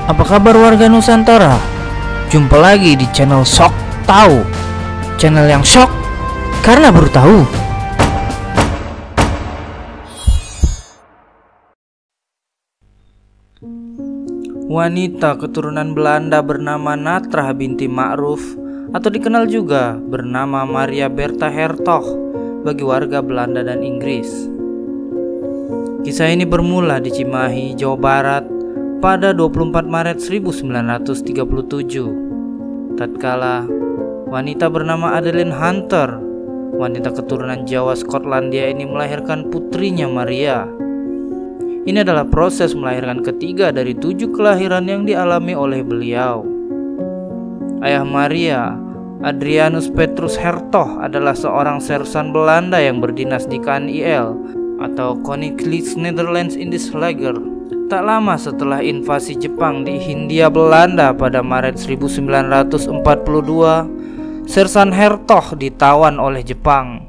Apa kabar warga Nusantara? Jumpa lagi di channel Sok Tahu. Channel yang shock karena baru tahu. Wanita keturunan Belanda bernama Natrah binti Ma'ruf atau dikenal juga bernama Maria Bertha Hertog bagi warga Belanda dan Inggris. Kisah ini bermula di Cimahi, Jawa Barat pada 24 Maret 1937. Tatkala wanita bernama Adeline Hunter, wanita keturunan Jawa Skotlandia ini melahirkan putrinya Maria. Ini adalah proses melahirkan ketiga dari 7 kelahiran yang dialami oleh beliau. Ayah Maria, Adrianus Petrus Hertog, adalah seorang sersan Belanda yang berdinas di KNIL atau Koninklijke Nederlands Indische Leger. Tak lama setelah invasi Jepang di Hindia Belanda pada Maret 1942, sersan Hertog ditawan oleh Jepang.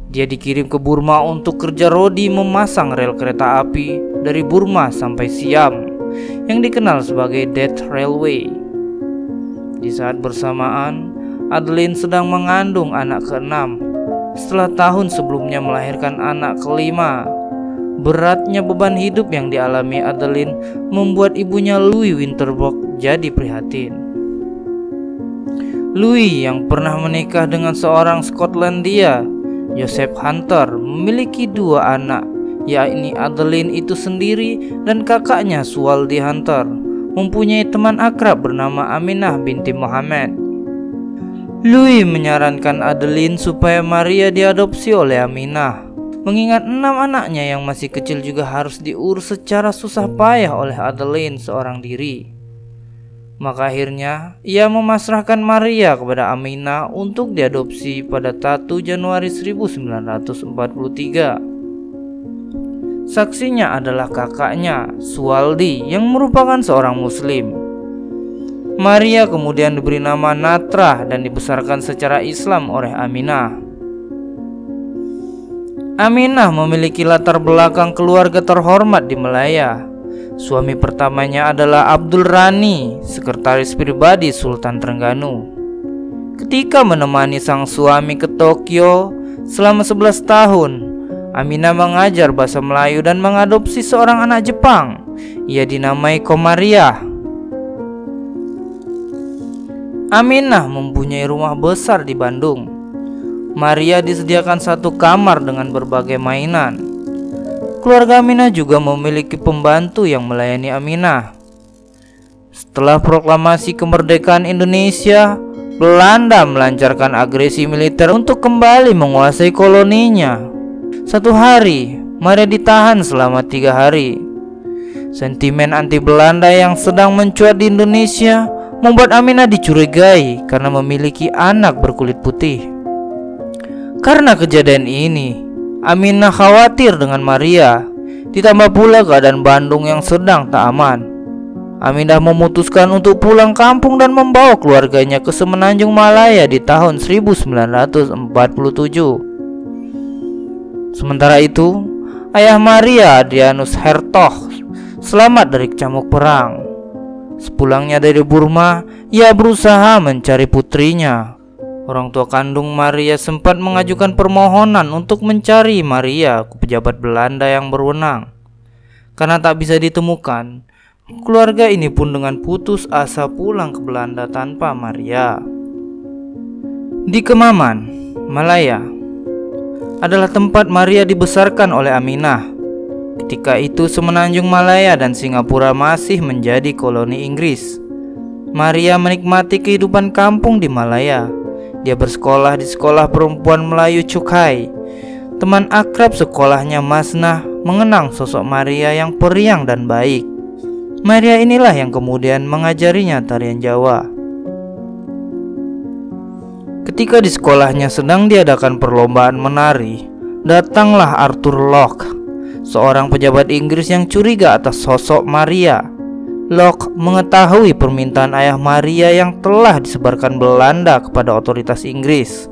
Dia dikirim ke Burma untuk kerja rodi memasang rel kereta api dari Burma sampai Siam yang dikenal sebagai Death Railway. Di saat bersamaan, Adeline sedang mengandung anak ke-6 setelah tahun sebelumnya melahirkan anak ke-5. Beratnya beban hidup yang dialami Adeline membuat ibunya Louis Winterbork jadi prihatin. Louis yang pernah menikah dengan seorang Skotlandia, Joseph Hunter, memiliki 2 anak, yakni Adeline itu sendiri dan kakaknya Suwaldi Hunter, mempunyai teman akrab bernama Aminah binti Muhammad. Louis menyarankan Adeline supaya Maria diadopsi oleh Aminah, mengingat 6 anaknya yang masih kecil juga harus diurus secara susah payah oleh Adeline seorang diri. Maka akhirnya ia memasrahkan Maria kepada Aminah untuk diadopsi pada 1 Januari 1943. Saksinya adalah kakaknya, Suwaldi, yang merupakan seorang Muslim. Maria kemudian diberi nama Natrah dan dibesarkan secara Islam oleh Aminah. Aminah memiliki latar belakang keluarga terhormat di Malaya. Suami pertamanya adalah Abdul Rani, sekretaris pribadi Sultan Trengganu. Ketika menemani sang suami ke Tokyo selama 11 tahun, Aminah mengajar bahasa Melayu dan mengadopsi seorang anak Jepang. Ia dinamai Komariah. Aminah mempunyai rumah besar di Bandung. Maria disediakan 1 kamar dengan berbagai mainan. Keluarga Aminah juga memiliki pembantu yang melayani Aminah. Setelah proklamasi kemerdekaan Indonesia, Belanda melancarkan agresi militer untuk kembali menguasai koloninya. Satu hari, Maria ditahan selama 3 hari. Sentimen anti Belanda yang sedang mencuat di Indonesia membuat Aminah dicurigai karena memiliki anak berkulit putih. Karena kejadian ini, Aminah khawatir dengan Maria, ditambah pula keadaan Bandung yang sedang tak aman. Aminah memutuskan untuk pulang kampung dan membawa keluarganya ke Semenanjung Malaya di tahun 1947. Sementara itu, ayah Maria, Adrianus Hertog, selamat dari camuk perang. Sepulangnya dari Burma, ia berusaha mencari putrinya. Orang tua kandung Maria sempat mengajukan permohonan untuk mencari Maria ke pejabat Belanda yang berwenang. Karena tak bisa ditemukan, keluarga ini pun dengan putus asa pulang ke Belanda tanpa Maria. Di Kemaman, Malaya, adalah tempat Maria dibesarkan oleh Aminah. Ketika itu Semenanjung Malaya dan Singapura masih menjadi koloni Inggris. Maria menikmati kehidupan kampung di Malaya. Dia bersekolah di sekolah perempuan Melayu Cukai. Teman akrab sekolahnya Masnah mengenang sosok Maria yang periang dan baik. Maria inilah yang kemudian mengajarinya tarian Jawa. Ketika di sekolahnya sedang diadakan perlombaan menari, datanglah Arthur Locke, seorang pejabat Inggris yang curiga atas sosok Maria. Locke mengetahui permintaan ayah Maria yang telah disebarkan Belanda kepada otoritas Inggris.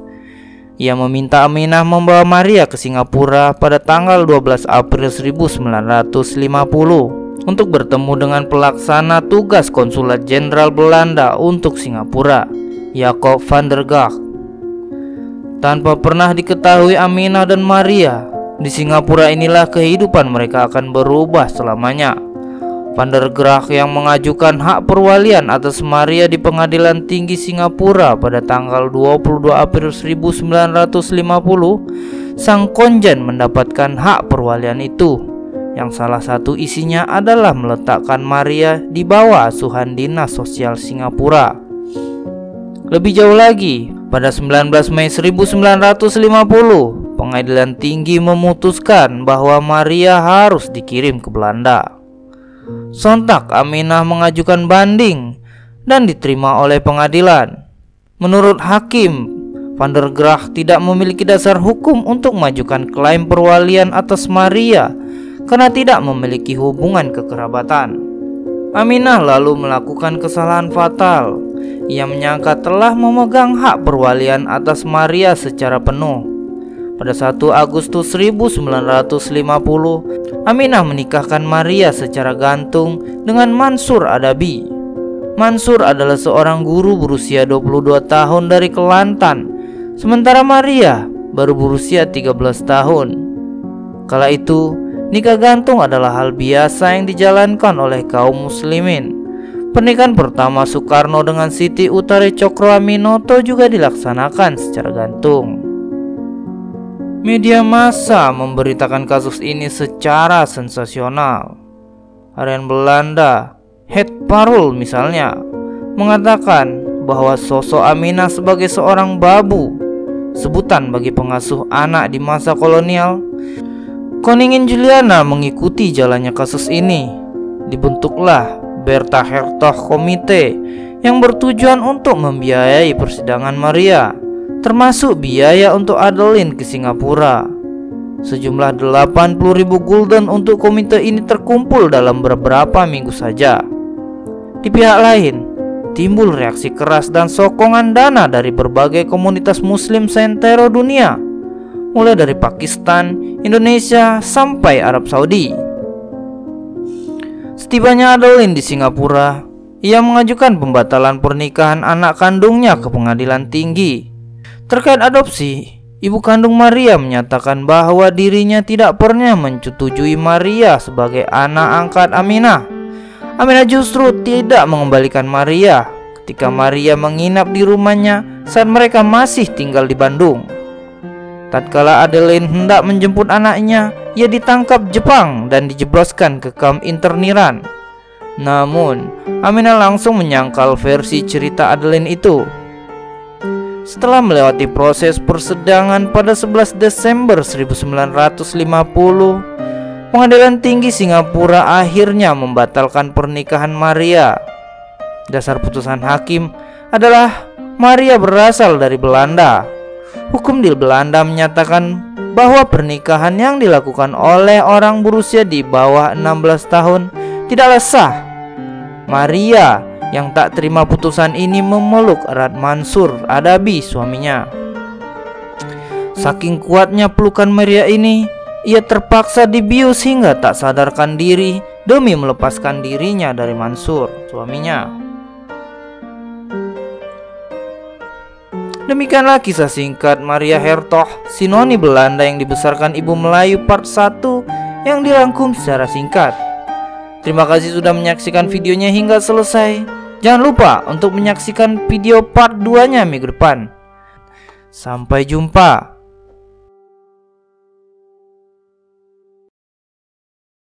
Ia meminta Aminah membawa Maria ke Singapura pada tanggal 12 April 1950. untuk bertemu dengan pelaksana tugas Konsulat Jenderal Belanda untuk Singapura, Jacob van der Gracht. Tanpa pernah diketahui Aminah dan Maria, di Singapura inilah kehidupan mereka akan berubah selamanya. Van der Gracht yang mengajukan hak perwalian atas Maria di Pengadilan Tinggi Singapura pada tanggal 22 April 1950, sang konjen mendapatkan hak perwalian itu, yang salah satu isinya adalah meletakkan Maria di bawah asuhan Dinas Sosial Singapura. Lebih jauh lagi, pada 19 Mei 1950, Pengadilan Tinggi memutuskan bahwa Maria harus dikirim ke Belanda. Sontak Aminah mengajukan banding dan diterima oleh pengadilan. Menurut hakim, Van der Gracht tidak memiliki dasar hukum untuk mengajukan klaim perwalian atas Maria karena tidak memiliki hubungan kekerabatan. Aminah lalu melakukan kesalahan fatal. Ia menyangka telah memegang hak perwalian atas Maria secara penuh. Pada 1 Agustus 1950, Aminah menikahkan Maria secara gantung dengan Mansur Adabi. Mansur adalah seorang guru berusia 22 tahun dari Kelantan, sementara Maria baru berusia 13 tahun. Kala itu, nikah gantung adalah hal biasa yang dijalankan oleh kaum muslimin. Pernikahan pertama Soekarno dengan Siti Utari Cokroaminoto juga dilaksanakan secara gantung. Media massa memberitakan kasus ini secara sensasional. Harian Belanda, Het Parool misalnya, mengatakan bahwa sosok Aminah sebagai seorang babu, sebutan bagi pengasuh anak di masa kolonial. Koningin Juliana mengikuti jalannya kasus ini. Dibentuklah Bertha Hertog Komite yang bertujuan untuk membiayai persidangan Maria, termasuk biaya untuk Adeline ke Singapura. Sejumlah 80.000 gulden untuk komite ini terkumpul dalam beberapa minggu saja. Di pihak lain, timbul reaksi keras dan sokongan dana dari berbagai komunitas muslim seantero dunia, mulai dari Pakistan, Indonesia, sampai Arab Saudi. Setibanya Adeline di Singapura, ia mengajukan pembatalan pernikahan anak kandungnya ke Pengadilan Tinggi. Terkait adopsi, ibu kandung Maria menyatakan bahwa dirinya tidak pernah menyetujui Maria sebagai anak angkat Aminah. Aminah justru tidak mengembalikan Maria ketika Maria menginap di rumahnya saat mereka masih tinggal di Bandung. Tatkala Adeline hendak menjemput anaknya, ia ditangkap Jepang dan dijebloskan ke kamp interniran. Namun, Aminah langsung menyangkal versi cerita Adeline itu. Setelah melewati proses persidangan pada 11 Desember 1950, Pengadilan Tinggi Singapura akhirnya membatalkan pernikahan Maria. Dasar putusan hakim adalah Maria berasal dari Belanda. Hukum di Belanda menyatakan bahwa pernikahan yang dilakukan oleh orang berusia di bawah 16 tahun tidaklah sah. Maria yang tak terima putusan ini memeluk erat Mansur Adabi, suaminya. Saking kuatnya pelukan Maria ini, ia terpaksa dibius hingga tak sadarkan diri demi melepaskan dirinya dari Mansur, suaminya. Demikianlah kisah singkat Maria Hertog, sinoni Belanda yang dibesarkan Ibu Melayu part 1 yang dirangkum secara singkat. Terima kasih sudah menyaksikan videonya hingga selesai. Jangan lupa untuk menyaksikan video part 2-nya minggu depan. Sampai jumpa.